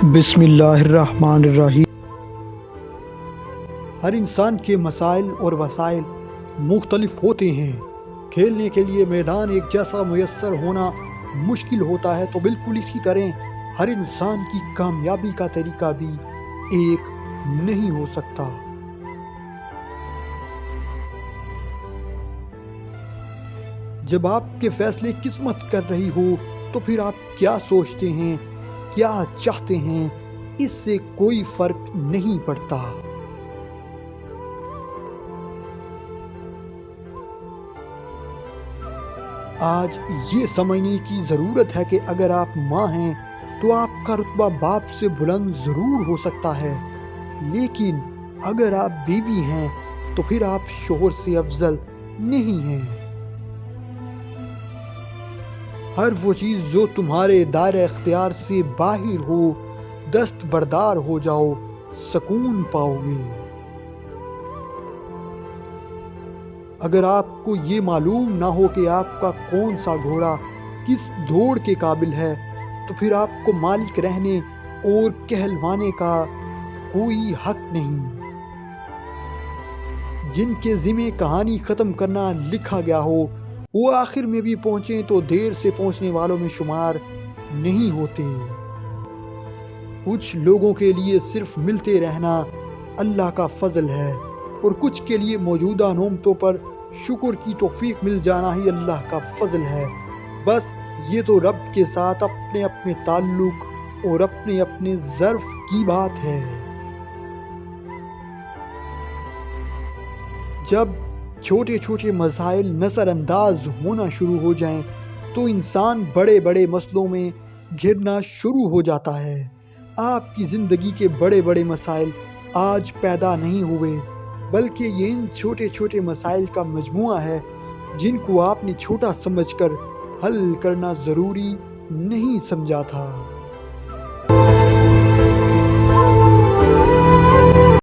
بسم اللہ الرحمن الرحیم۔ ہر انسان کے مسائل اور وسائل مختلف ہوتے ہیں۔ کھیلنے کے لیے میدان ایک جیسا میسر ہونا مشکل ہوتا ہے، تو بالکل اسی طرح ہر انسان کی کامیابی کا طریقہ بھی ایک نہیں ہو سکتا۔ جب آپ کے فیصلے قسمت کر رہی ہو تو پھر آپ کیا سوچتے ہیں، کیا چاہتے ہیں، اس سے کوئی فرق نہیں پڑتا۔ آج یہ سمجھنے کی ضرورت ہے کہ اگر آپ ماں ہیں تو آپ کا رتبہ باپ سے بلند ضرور ہو سکتا ہے، لیکن اگر آپ بیوی ہیں تو پھر آپ شوہر سے افضل نہیں ہیں۔ ہر وہ چیز جو تمہارے دائرہ اختیار سے باہر ہو، دست بردار ہو جاؤ، سکون پاؤ گے۔ اگر آپ کو یہ معلوم نہ ہو کہ آپ کا کون سا گھوڑا کس دوڑ کے قابل ہے، تو پھر آپ کو مالک رہنے اور کہلوانے کا کوئی حق نہیں۔ جن کے ذمہ کہانی ختم کرنا لکھا گیا ہو، وہ آخر میں بھی پہنچیں تو دیر سے پہنچنے والوں میں شمار نہیں ہوتے۔ کچھ لوگوں کے لیے صرف ملتے رہنا اللہ کا فضل ہے، اور کچھ کے لیے موجودہ نعمتوں پر شکر کی توفیق مل جانا ہی اللہ کا فضل ہے۔ بس یہ تو رب کے ساتھ اپنے اپنے تعلق اور اپنے اپنے ظرف کی بات ہے۔ جب چھوٹے چھوٹے مسائل نظر انداز ہونا شروع ہو جائیں تو انسان بڑے بڑے مسئلوں میں گھرنا شروع ہو جاتا ہے۔ آپ کی زندگی کے بڑے بڑے مسائل آج پیدا نہیں ہوئے، بلکہ یہ ان چھوٹے چھوٹے مسائل کا مجموعہ ہے جن کو آپ نے چھوٹا سمجھ کر حل کرنا ضروری نہیں سمجھا تھا۔